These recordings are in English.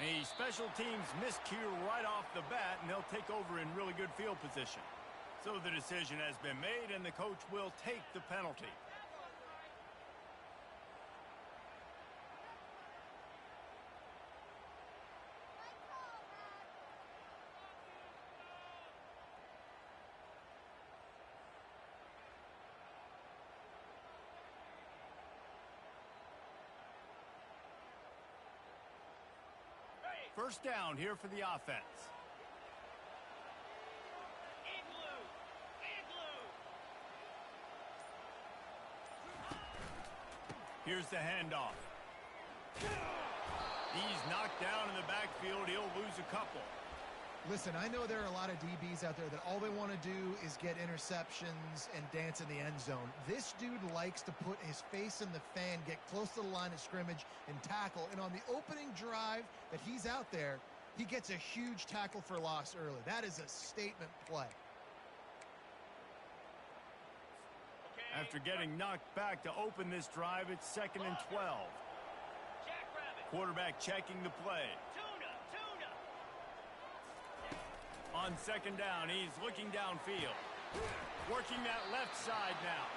A special teams miscue right off the bat, and they'll take over in really good field position. So the decision has been made, and the coach will take the penalty. First down here for the offense. Here's the handoff. He's knocked down in the backfield. He'll lose a couple. Listen, I know there are a lot of DBs out there that all they want to do is get interceptions and dance in the end zone. This dude likes to put his face in the fan, get close to the line of scrimmage, and tackle. And on the opening drive that he's out there, he gets a huge tackle for loss early. That is a statement play. After getting knocked back to open this drive, it's 2nd and 12. Quarterback checking the play. On 2nd down, he's looking downfield. Working that left side now.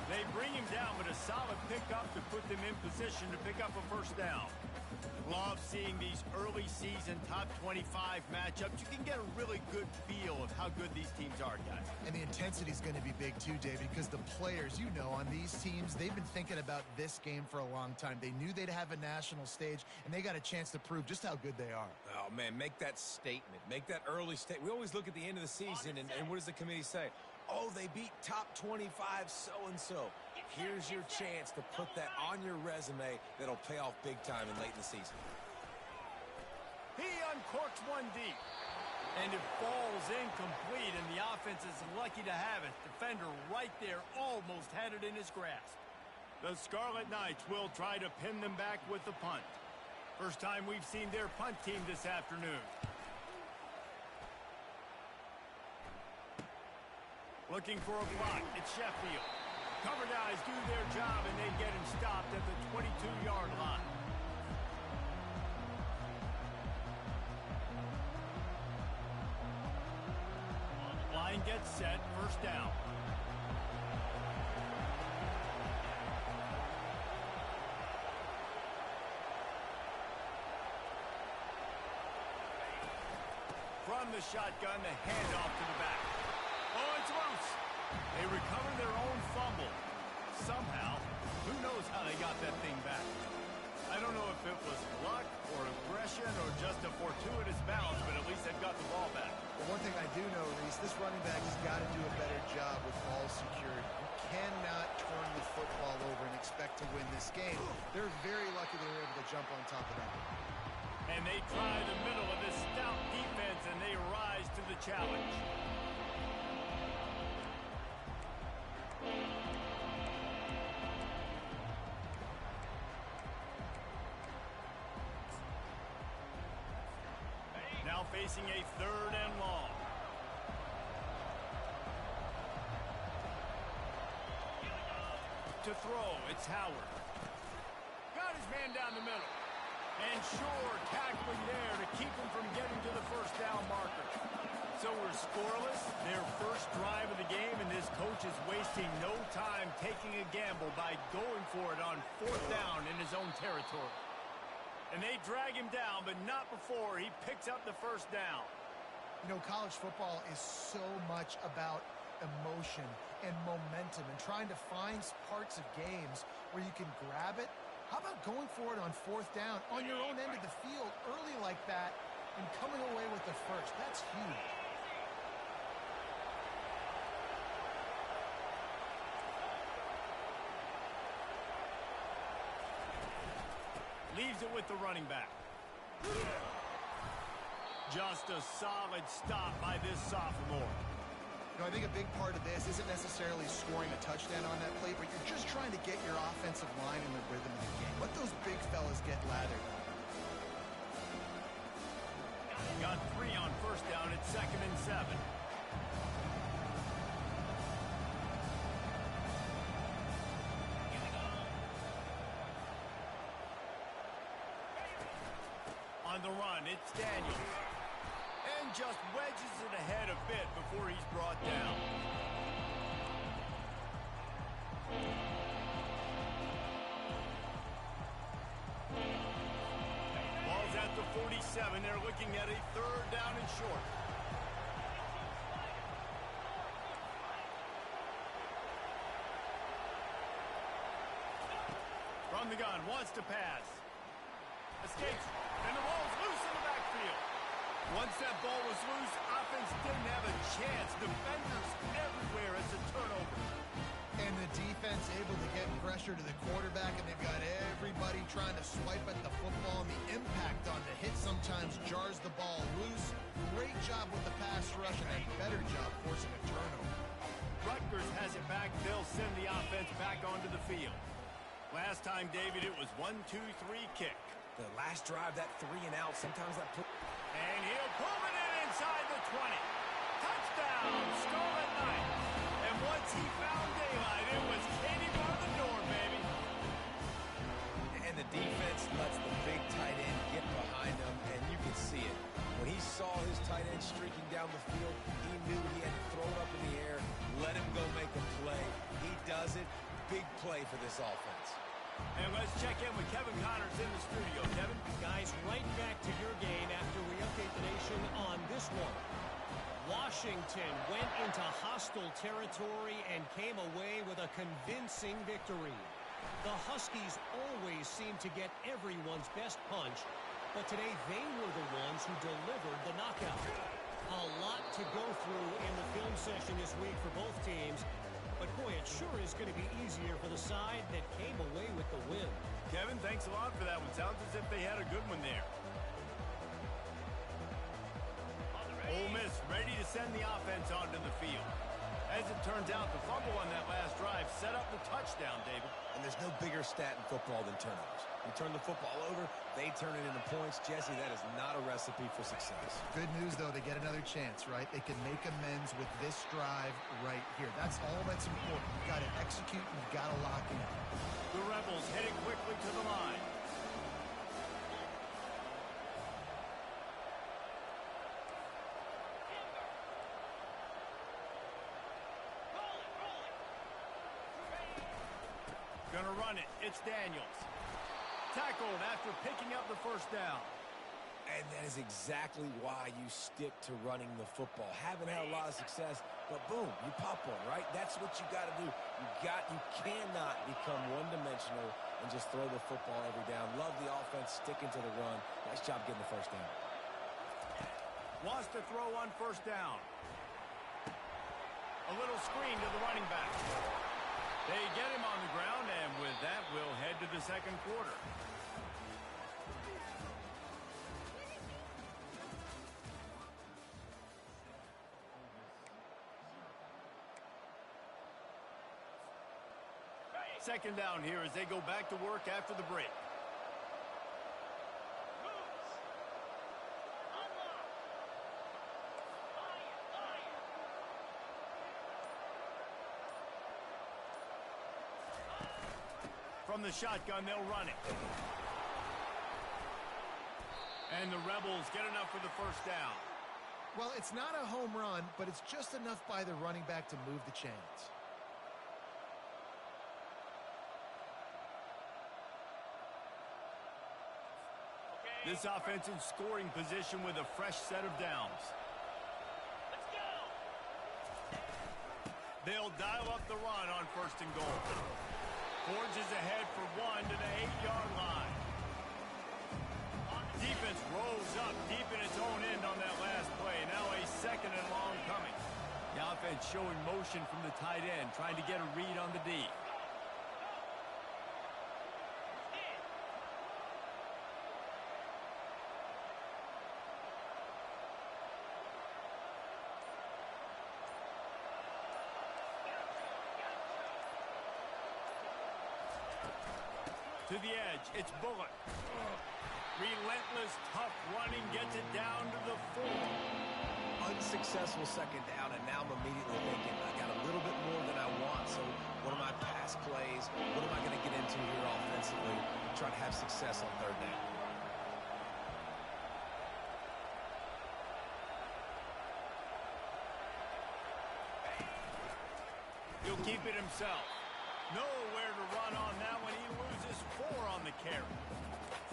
They bring him down, but a solid pickup to put them in position to pick up a first down. Love seeing these early season top 25 matchups. You can get a really good feel of how good these teams are, guys. And the intensity is going to be big too, David, because the players, you know, on these teams, they've been thinking about this game for a long time. They knew they'd have a national stage, and they got a chance to prove just how good they are. Oh, man, make that statement. Make that early statement. We always look at the end of the season, and what does the committee say? Oh, they beat top 25 so-and-so. Here's your chance to put that on your resume that'll pay off big time and late in the season. He uncorks one deep. And it falls incomplete, and the offense is lucky to have it. Defender right there almost had it in his grasp. The Scarlet Knights will try to pin them back with the punt. First time we've seen their punt team this afternoon. Looking for a block. It's Sheffield. Cover guys do their job, and they get him stopped at the 22-yard line. Line gets set. First down. From the shotgun, the handoff to the back. Oh, it's loose. They recover their own fumble. Somehow, who knows how they got that thing back. I don't know if it was luck or aggression or just a fortuitous bounce, but at least they've got the ball back. Well, one thing I do know, Reese, this running back has got to do a better job with ball security. You cannot turn the football over and expect to win this game. They're very lucky they were able to jump on top of that. And they try the middle of this stout defense, and they rise to the challenge. Now facing a 3rd and long. To throw, it's Howard. Got his man down the middle. And sure, tackling there to keep him from getting to the first down marker. So we're scoreless, their first drive of the game, and this coach is wasting no time taking a gamble by going for it on 4th down in his own territory. And they drag him down, but not before he picks up the first down. You know, college football is so much about emotion and momentum and trying to find parts of games where you can grab it. How about going for it on 4th down on your own end of the field early like that and coming away with the first? That's huge. Leaves it with the running back. Just a solid stop by this sophomore. You know, I think a big part of this isn't necessarily scoring a touchdown on that play, but you're just trying to get your offensive line in the rhythm of the game. Let those big fellas get lathered. Got 3 on first down. It's 2nd and 7. On on the run. It's Daniels. And just wedges it ahead a bit before he's brought down. Ball's at the 47. They're looking at a third down and short. From the gun, wants to pass. Escapes, and the ball's loose in the backfield. Once that ball was loose, offense didn't have a chance. Defenders everywhere. It's a turnover. And the defense able to get pressure to the quarterback, and they've got everybody trying to swipe at the football, and the impact on the hit sometimes jars the ball loose. Great job with the pass rush, and a better job forcing a turnover. Rutgers has it back. They'll send the offense back onto the field. Last time, David, it was 1-2-3 kick. The last drive, that 3 and out, sometimes that put... And he'll pull it in inside the 20. Touchdown, Scarlet Knights. And once he found daylight, it was Katie bar the door, baby. And the defense lets the big tight end get behind him, and you can see it. When he saw his tight end streaking down the field, he knew he had to throw it up in the air, let him go make a play. He does it. Big play for this offense. And let's check in with Kevin Connors in the studio. Kevin? Guys, right back to your game after we update the nation on this one. Washington went into hostile territory and came away with a convincing victory. The Huskies always seem to get everyone's best punch, but today they were the ones who delivered the knockout. A lot to go through in the film session this week for both teams. But, boy, it sure is going to be easier for the side that came away with the win. Kevin, thanks a lot for that one. Sounds as if they had a good one there. Ole Miss ready to send the offense onto the field. As it turns out, the fumble on that last drive set up the touchdown, David. And there's no bigger stat in football than turnovers. You turn the football over, they turn it into points. Jesse, that is not a recipe for success. Good news, though, they get another chance, right? They can make amends with this drive right here. That's all that's important. You've got to execute, and you've got to lock in. The Rebels heading quickly to the line. Gonna run it. It's Daniels. Tackled after picking up the first down. And that is exactly why you stick to running the football. Haven't had a lot of success, but boom, you pop one, right? That's what you got to do. You cannot become one-dimensional and just throw the football every down. Love the offense sticking to the run. Nice job getting the first down. Wants to throw on first down. A little screen to the running back. They get him on the ground, and with that, we'll head to the second quarter. Second down here as they go back to work after the break. From the shotgun, they'll run it. And the Rebels get enough for the first down. Well, it's not a home run, but it's just enough by the running back to move the chains. This offense in scoring position with a fresh set of downs. Let's go! They'll dial up the run on first and goal. Forges ahead for one to the 8-yard line. Defense rolls up deep in its own end on that last play. Now a second and long coming. The offense showing motion from the tight end, trying to get a read on the D. To the edge, it's Bullock. Relentless, tough running, gets it down to the 4. Unsuccessful second down, and now I'm immediately thinking, I got a little bit more than I want, so what are my pass plays? What am I going to get into here offensively? Try to have success on third down. He'll keep it himself. Nowhere to run on that one. He loses 4 on the carry.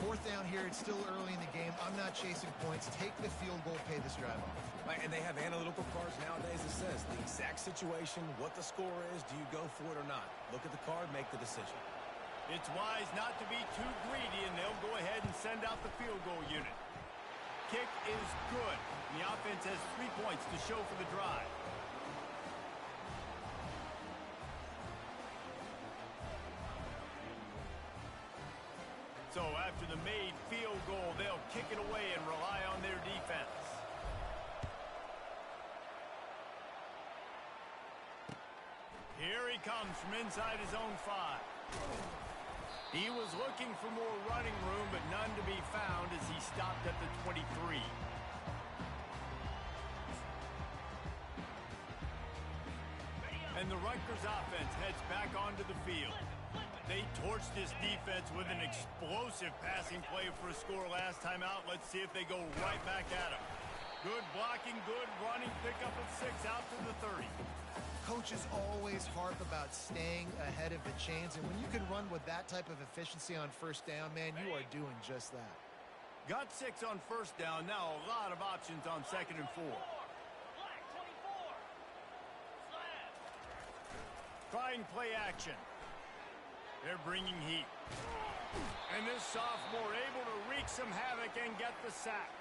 4th down here. It's still early in the game. I'm not chasing points. Take the field goal, pay this drive off. Right, and they have analytical cards nowadays that says the exact situation, what the score is, do you go for it or not? Look at the card, make the decision. It's wise not to be too greedy, and they'll go ahead and send out the field goal unit. Kick is good. The offense has 3 points to show for the drive. So after the made field goal, they'll kick it away and rely on their defense. Here he comes from inside his own 5. He was looking for more running room, but none to be found as he stopped at the 23. And the Rutgers offense heads back onto the field. They torched this defense with an explosive passing play for a score last time out. Let's see if they go right back at him. Good blocking, good running, pick up of 6 out to the 30. Coaches always harp about staying ahead of the chains, and when you can run with that type of efficiency on 1st down, man, you are doing just that. Got 6 on 1st down. Now a lot of options on 2nd and 4. Trying play action. They're bringing heat. And this sophomore able to wreak some havoc and get the sack.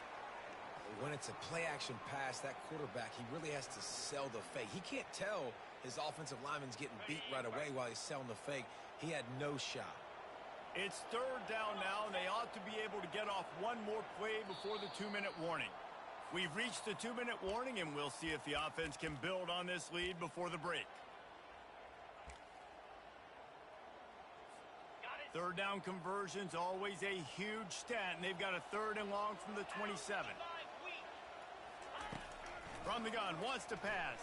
When it's a play-action pass, that quarterback, he really has to sell the fake. He can't tell his offensive lineman's getting beat right away while he's selling the fake. He had no shot. It's 3rd down now, and they ought to be able to get off one more play before the 2-minute warning. We've reached the 2-minute warning, and we'll see if the offense can build on this lead before the break. 3rd down conversion's always a huge stat, and they've got a 3rd and long from the 27. From the gun, wants to pass.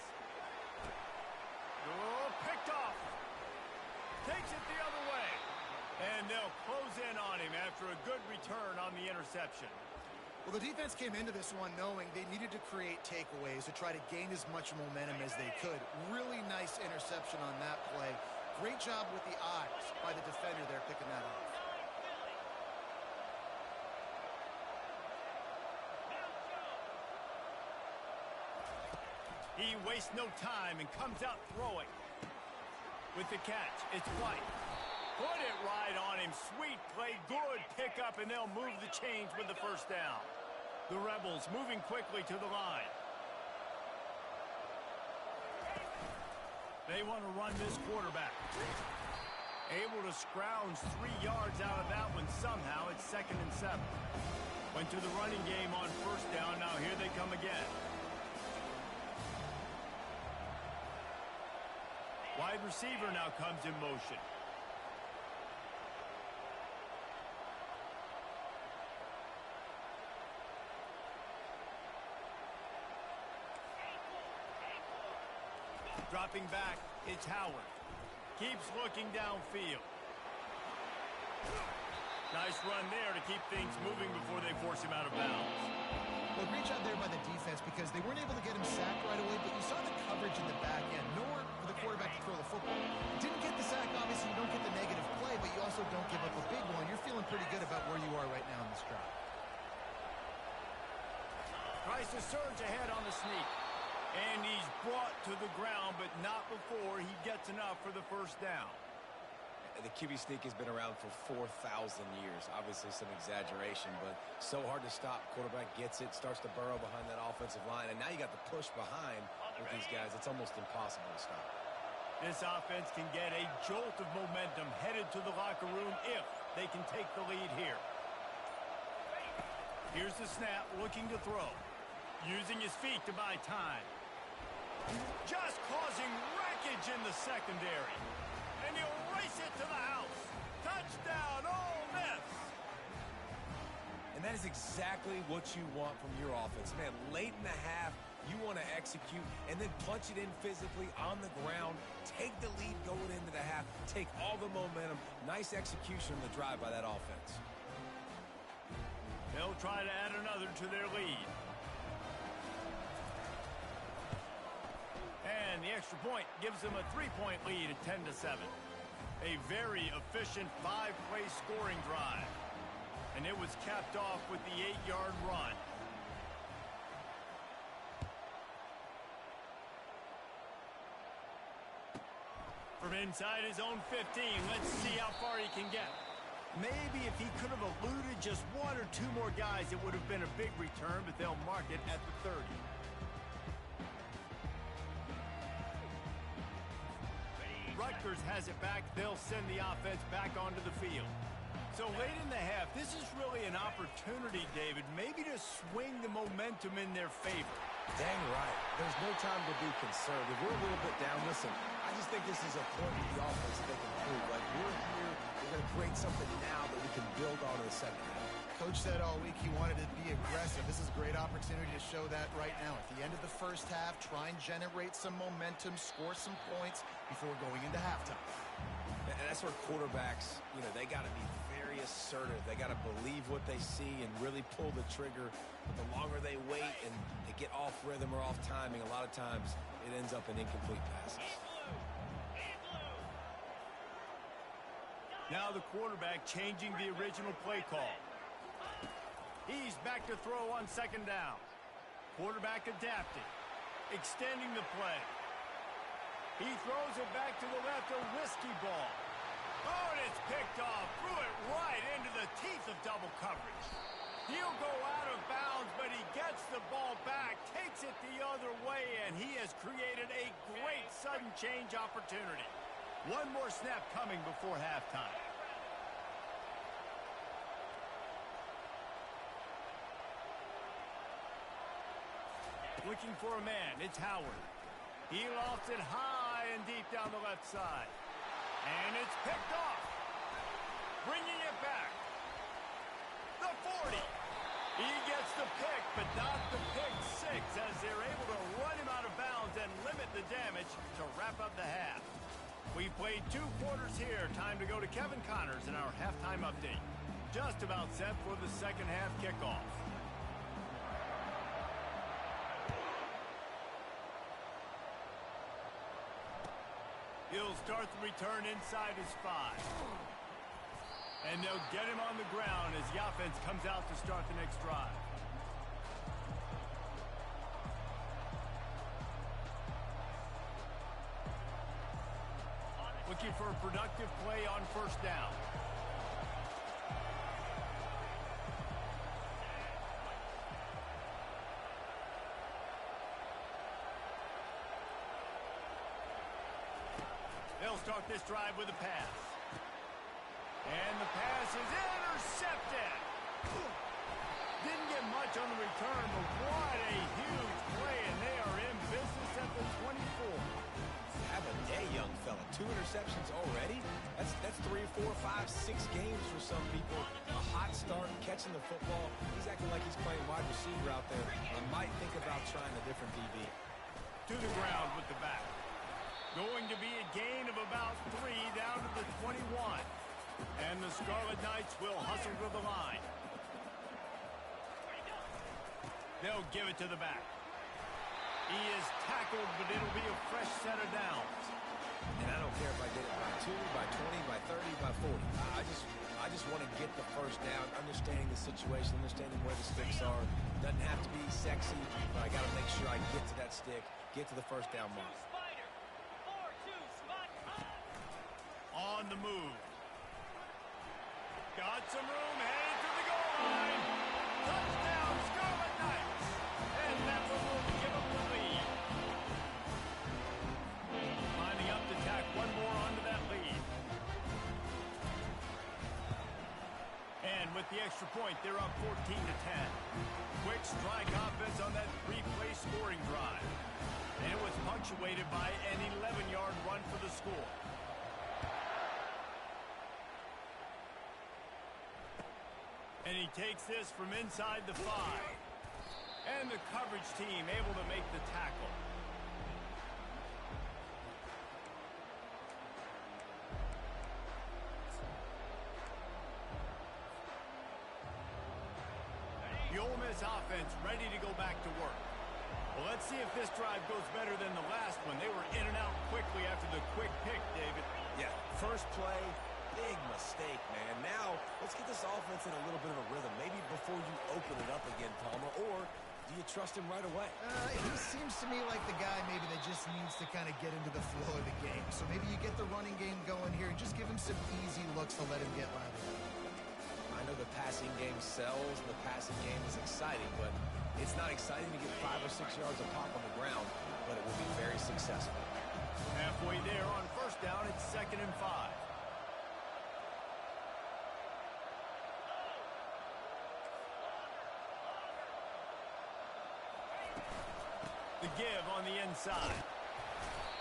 Oh, picked off. Takes it the other way. And they'll close in on him after a good return on the interception. Well, the defense came into this one knowing they needed to create takeaways to try to gain as much momentum as they could. Really nice interception on that play. Great job with the eyes by the defender there picking that up. He wastes no time and comes out throwing. With the catch, it's White. Put it right on him. Sweet play, good pickup, and they'll move the chains with the 1st down. The Rebels moving quickly to the line. They want to run this quarterback. Able to scrounge 3 yards out of that one somehow. It's 2nd and 7. Went to the running game on 1st down. Now here they come again. Wide receiver now comes in motion. Dropping back, it's Howard. Keeps looking downfield. Nice run there to keep things moving before they force him out of bounds. Well, great job there by the defense because they weren't able to get him sacked right away, but you saw the coverage in the back end. Nowhere for the quarterback to throw the football. Didn't get the sack, obviously you don't get the negative play, but you also don't give up a big one. You're feeling pretty good about where you are right now in this drive. Tries to surge ahead on the sneak. And he's brought to the ground, but not before he gets enough for the 1st down. The QB sneak has been around for 4,000 years. Obviously some exaggeration, but so hard to stop. Quarterback gets it, starts to burrow behind that offensive line, and now you got the push behind with these guys. It's almost impossible to stop. This offense can get a jolt of momentum headed to the locker room if they can take the lead here. Here's the snap, looking to throw. Using his feet to buy time. Just causing wreckage in the secondary. And he'll race it to the house. Touchdown, Ole Miss. And that is exactly what you want from your offense. Man, late in the half, you want to execute and then punch it in physically on the ground. Take the lead going into the half. Take all the momentum. Nice execution on the drive by that offense. They'll try to add another to their lead. And the extra point gives them a 3-point lead at 10-7. A very efficient 5-play scoring drive. And it was capped off with the 8-yard run. From inside his own 15, let's see how far he can get. Maybe if he could have eluded just one or two more guys, it would have been a big return, but they'll mark it at the 30. Rutgers has it back. They'll send the offense back onto the field. So late in the half, this is really an opportunity, David, maybe to swing the momentum in their favor. Dang right. There's no time to be conservative. We're a little bit down. Listen, I just think this is a point in the offense that they can prove. Like, we're here, we're going to create something now that we can build on in the second half. Coach said all week he wanted to be aggressive. This is a great opportunity to show that right now. At the end of the first half, try and generate some momentum, score some points before going into halftime. And that's where quarterbacks, they got to be very assertive. They got to believe what they see and really pull the trigger. But the longer they wait and they get off rhythm or off timing, a lot of times it ends up in incomplete passes. Now the quarterback changing the original play call. He's back to throw on second down. Quarterback adapting, extending the play. He throws it back to the left, a risky ball. Oh, and it's picked off. Threw it right into the teeth of double coverage. He'll go out of bounds, but he gets the ball back, takes it the other way, and he has created a great sudden change opportunity. One more snap coming before halftime. Looking for a man, it's Howard. He lofts it high and deep down the left side. And it's picked off. Bringing it back. The 40. He gets the pick, but not the pick six, as they're able to run him out of bounds and limit the damage to wrap up the half. We've played 2 quarters here. Time to go to Kevin Connors in our halftime update. Just about set for the second half kickoff. He'll start the return inside his 5. And they'll get him on the ground as the offense comes out to start the next drive. Looking for a productive play on first down. They'll start this drive with a pass. And the pass is intercepted. Didn't get much on the return, but what a huge play, and they are in business at the 24. Have a day, young fella. 2 interceptions already? That's 3, 4, 5, 6 games for some people. A hot start, catching the football. He's acting like he's playing wide receiver out there. I might think about trying a different DB. To the ground with the back. Going to be a gain of about 3 down to the 21. And the Scarlet Knights will hustle to the line. They'll give it to the back. He is tackled, but it'll be a fresh set of downs. And I don't care if I get it by 2, by 20, by 30, by 40. I just want to get the first down, understanding the situation, understanding where the sticks are. Doesn't have to be sexy, but I got to make sure I get to that stick, get to the first down mark. On the move. Got some room, headed to the goal line. Touchdown, Scarlet Knights. And that one will give them the lead. Lining up to tack one more onto that lead. And with the extra point, they're up 14-10. Quick strike offense on that 3-play scoring drive. And it was punctuated by an 11-yard run for the score. And he takes this from inside the 5. And the coverage team able to make the tackle. The Ole Miss offense ready to go back to work. Well, let's see if this drive goes better than the last one. They were in and out quickly after the quick pick, David. Yeah, first play, big mistake, man. Now, let's get this offense in a little bit of a rhythm. Maybe before you open it up again, Palmer, or do you trust him right away? He seems to me like the guy maybe that just needs to kind of get into the flow of the game. So maybe you get the running game going here and just give him some easy looks to let him get lathered up. I know the passing game sells and the passing game is exciting, but it's not exciting to get 5 or 6 yards a pop on the ground, but it will be very successful. Halfway there on first down, it's 2nd and 5. The give on the inside.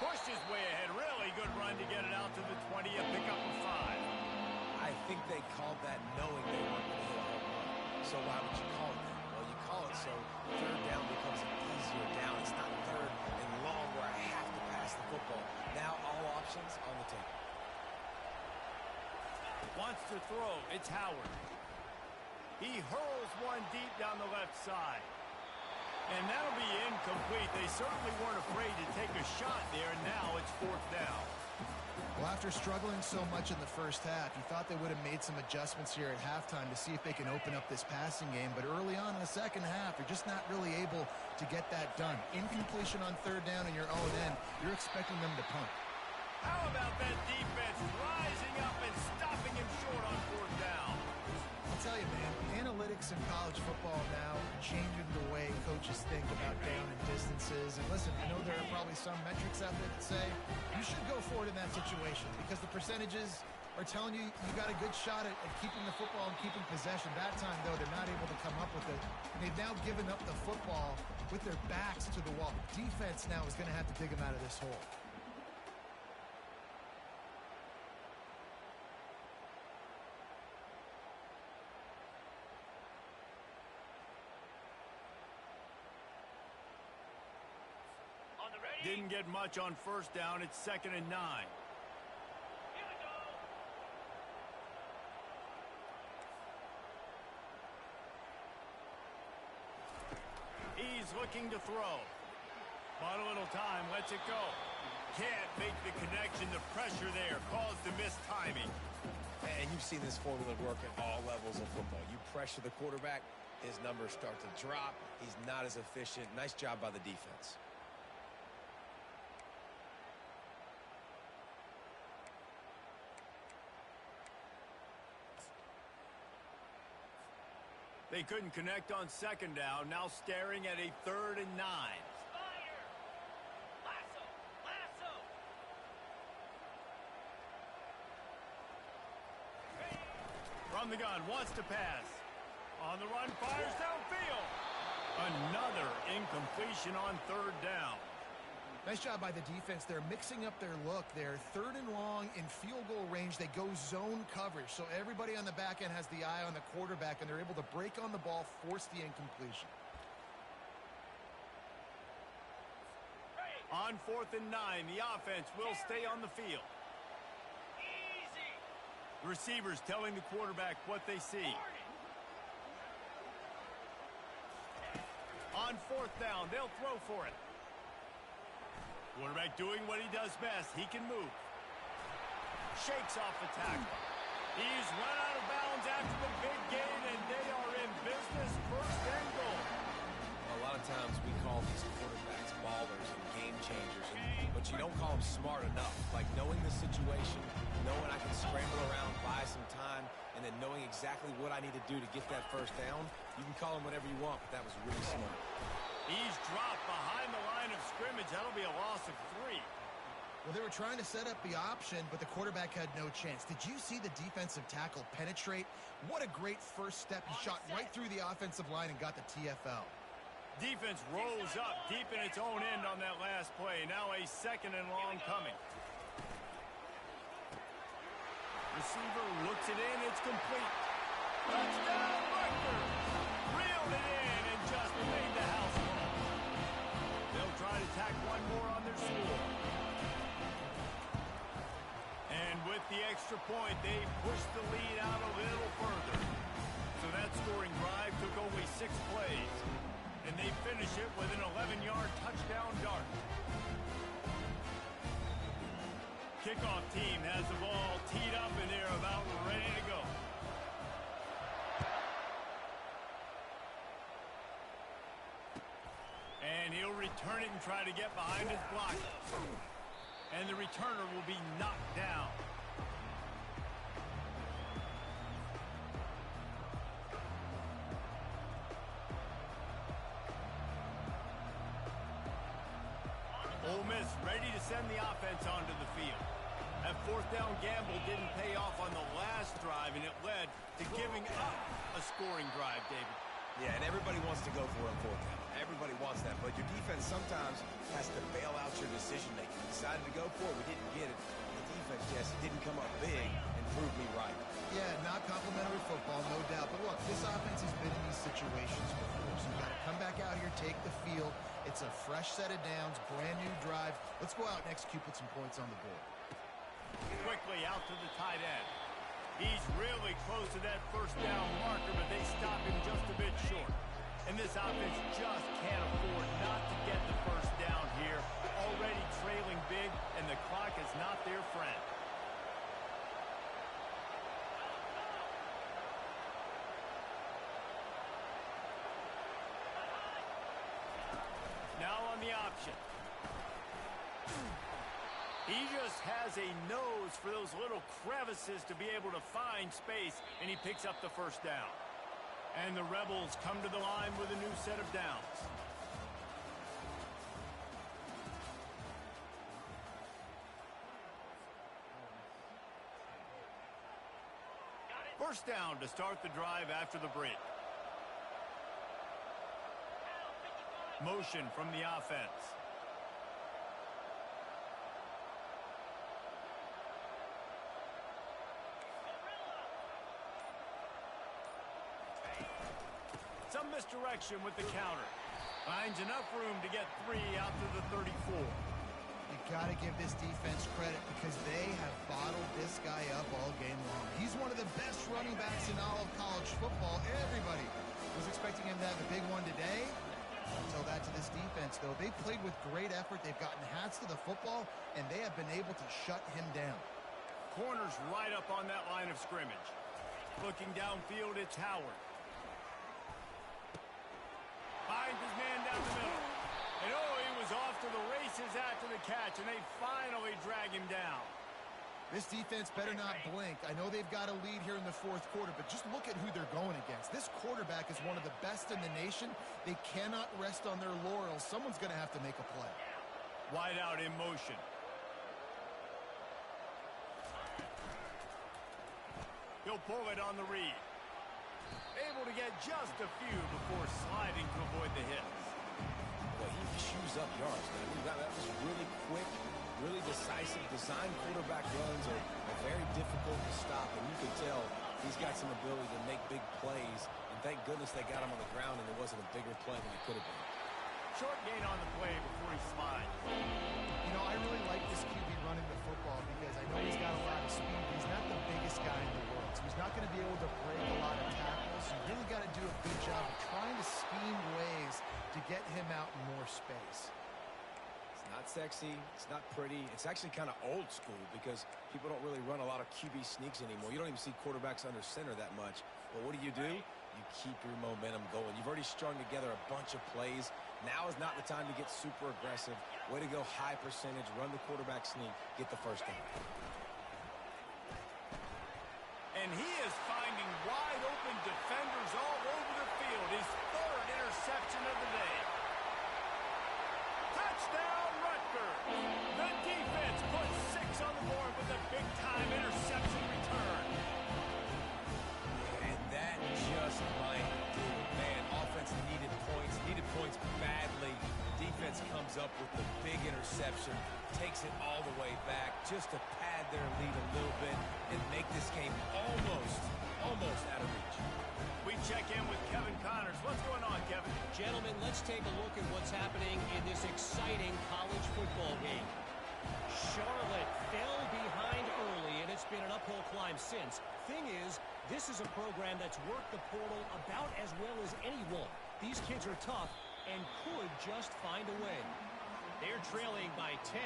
Pushed his way ahead. Really good run to get it out to the 20 and pick up a 5. I think they called that knowing they weren't going to hit a home run. So why would you call it that? Well, you call it so third down becomes an easier down. It's not third and long where I have to pass the football. Now all options on the table. Wants to throw. It's Howard. He hurls one deep down the left side. And that'll be incomplete. They certainly weren't afraid to take a shot there, and now it's 4th down. Well, after struggling so much in the first half, you thought they would have made some adjustments here at halftime to see if they can open up this passing game. But early on in the second half, they're just not really able to get that done. Incompletion on third down in your own end, you're expecting them to punt. How about that defense rising up and stopping him short on 4th down? I'll tell you, man, analytics in college football now are changing the way coaches think about down and distances. And listen, I know there are probably some metrics out there that say you should go for it in that situation because the percentages are telling you you got a good shot at keeping the football and keeping possession. That time, though, they're not able to come up with it. They've now given up the football with their backs to the wall. Defense now is going to have to dig them out of this hole. Didn't get much on first down. It's 2nd and 9. He's looking to throw. But a little time, lets it go. Can't make the connection. The pressure there caused the missed timing. And you've seen this formula work at all levels of football. You pressure the quarterback, his numbers start to drop. He's not as efficient. Nice job by the defense. They couldn't connect on 2nd down. Now staring at a 3rd and 9. From the gun, wants to pass. On the run, fires downfield. Another incompletion on 3rd down. Nice job by the defense. They're mixing up their look. They're 3rd and long in field goal range. They go zone coverage. So everybody on the back end has the eye on the quarterback, and they're able to break on the ball, force the incompletion. On 4th and 9, the offense will stay on the field. Receivers telling the quarterback what they see. On 4th down, they'll throw for it. Quarterback doing what he does best. He can move. Shakes off the tackle. He's run out of bounds after the big gain, and they are in business. 1st and goal. A lot of times we call these quarterbacks ballers and game changers, but you don't call them smart enough. Like knowing the situation, knowing I can scramble around, buy some time, and then knowing exactly what I need to do to get that 1st down. You can call them whatever you want, but that was really smart. He's dropped behind the line of scrimmage. That'll be a loss of 3. Well, they were trying to set up the option, but the quarterback had no chance. Did you see the defensive tackle penetrate? What a great first step. He shot right through the offensive line and got the TFL. Defense rolls up deep in its own end on that last play. Now a 2nd and long coming. Receiver looks it in. It's complete. Touchdown, Rutgers. Reeled it in and just made the house call. They'll try to tack one more on their score. And with the extra point, they pushed the lead out a little further. So that scoring drive took only 6 plays. and they finish it with an 11-yard touchdown dart. Kickoff team has the ball teed up, and they're about ready to go. And he'll return it and try to get behind his block. And the returner will be knocked down. Ole Miss ready to send the offense onto the field. That fourth down gamble didn't pay off on the last drive, and it led to giving up a scoring drive, David. Yeah, and everybody wants to go for a fourth down. Everybody wants that, but your defense sometimes has to bail out your decision-making. You decided to go for it, we didn't get it. The defense, yes, didn't come up big and prove me right. Yeah, not complimentary football, no doubt. But look, this offense has been in these situations before, so you've got to come back out here, take the field. It's a fresh set of downs, brand new drive. Let's go out and execute, put some points on the board. Quickly out to the tight end. He's really close to that first down marker, but they stop him just a bit short. And this offense just can't afford not to get the first down here. Already trailing big, and the clock is not their friend. Now on the option. He just has a nose for those little crevices to be able to find space, and he picks up the first down. And the Rebels come to the line with a new set of downs. First down to start the drive after the break. Motion from the offense. Some misdirection with the counter. Finds enough room to get 3 out to the 34. You got to give this defense credit because they have bottled this guy up all game long. He's one of the best running backs in all of college football. Everybody was expecting him to have a big one today. I'll tell that to this defense, though. They played with great effort. They've gotten hats to the football, and they have been able to shut him down. Corner's right up on that line of scrimmage. Looking downfield, it's Howard. Finds his man down the middle. And oh, he was off to the races after the catch, and they finally drag him down. This defense better not blink. I know they've got a lead here in the fourth quarter, but just look at who they're going against. This quarterback is one of the best in the nation. They cannot rest on their laurels. Someone's going to have to make a play. Wide out in motion. He'll pull it on the read. Able to get just a few before sliding to avoid the hits. Well, he chews up yards, man. That was really quick, really decisive. Design quarterback runs are very difficult to stop, and you can tell he's got some ability to make big plays. And thank goodness they got him on the ground, and it wasn't a bigger play than it could have been. Short gain on the play before he slides. You know, I really like this QB running the football because I know he's got a lot of speed, but he's not the biggest guy in the world. So he's not going to be able to break a lot of tackles. You really got to do a good job of trying to scheme ways to get him out in more space. It's not sexy. It's not pretty. It's actually kind of old school because people don't really run a lot of QB sneaks anymore. You don't even see quarterbacks under center that much. But what do? You keep your momentum going. You've already strung together a bunch of plays. Now is not the time to get super aggressive. Way to go high percentage. Run the quarterback sneak. Get the first down. And he is finding wide open defenders all over the field. His third interception of the day. Touchdown, Rutgers. The defense puts 6 on the board with a big-time interception return. And that just might do it, man. Offense needed points badly. Defense comes up with the big interception, takes it all the way back just to pad their lead a little bit and make this game almost out of reach. We check in with Kevin Connors. What's going on, Kevin? Gentlemen, let's take a look at what's happening in this exciting college football game. Charlotte fell behind early, and it's been an uphill climb since. Thing is, this is a program that's worked the portal about as well as anyone. These kids are tough, and could just find a way. They're trailing by 10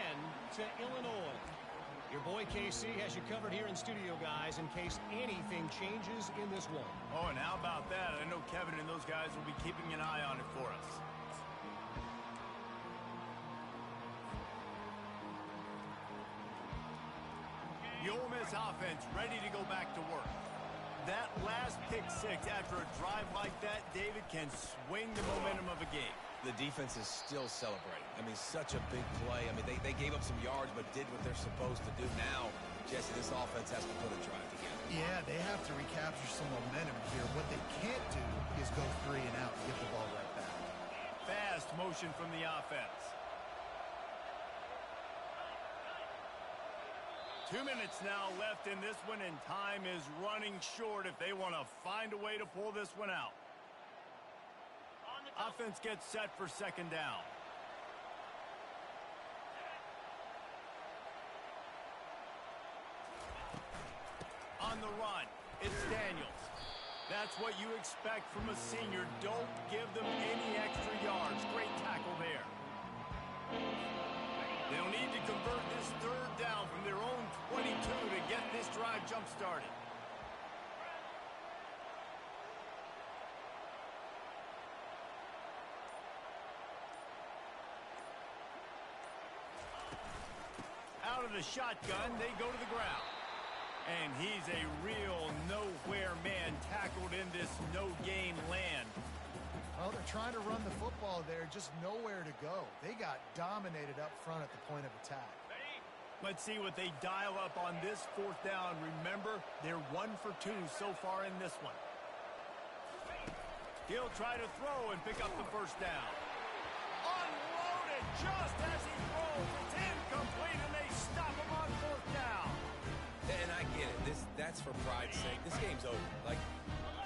to Illinois. Your boy KC has you covered here in studio, guys, in case anything changes in this one. Oh, and how about that? I know Kevin and those guys will be keeping an eye on it for us. The Ole Miss offense ready to go back to work. That last pick six after a drive like that, David, can swing the momentum of a game. The defense is still celebrating. I mean, such a big play. I mean, they gave up some yards, but did what they're supposed to do. Now, Jesse, this offense has to put a drive together. Yeah, they have to recapture some momentum here. What they can't do is go 3 and out and get the ball right back. Fast motion from the offense. 2 minutes now left in this one, and time is running short if they want to find a way to pull this one out. Offense gets set for second down. On the run, it's Daniels. That's what you expect from a senior. Don't give them any extra yards. Great tackle there. They'll need to convert this third down from their own 22 to get this drive jump-started. Out of the shotgun, they go to the ground. And he's a real nowhere man tackled in this no-gain land. Well, they're trying to run the football there, just nowhere to go. They got dominated up front at the point of attack. Let's see what they dial up on this fourth down. Remember, they're 1 for 2 so far in this one. He'll try to throw and pick up the first down. Unloaded just as he throws. It's incomplete, and they stop him on fourth down. And I get it. That's for pride's sake. This game's over. Like,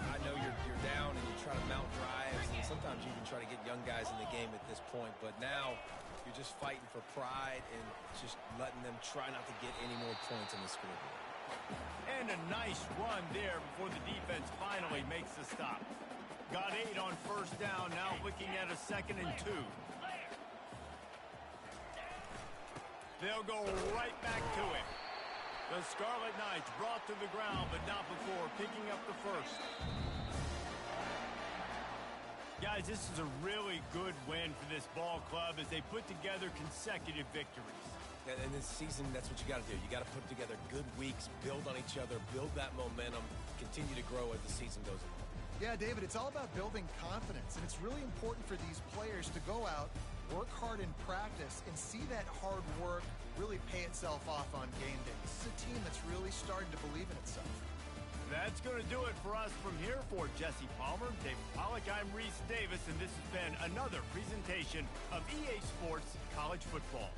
I know you're down and you try to mount drives, and sometimes you even try to get young guys in the game at this point. But now you're just fighting for pride and just letting them try not to get any more points on the scoreboard. And a nice run there before the defense finally makes the stop. Got 8 on first down, now looking at a 2nd and 2. They'll go right back to him. The Scarlet Knights brought to the ground, but not before picking up the first. Guys, this is a really good win for this ball club as they put together consecutive victories. And this season, that's what you got to do. You got to put together good weeks, build on each other, build that momentum, continue to grow as the season goes on. Yeah, David, it's all about building confidence, and it's really important for these players to go out, work hard in practice, and see that hard work really pay itself off on game day. This is a team that's really starting to believe in itself. That's going to do it for us from here. For Jesse Palmer, David Pollack, I'm Reese Davis, and this has been another presentation of EA Sports College Football.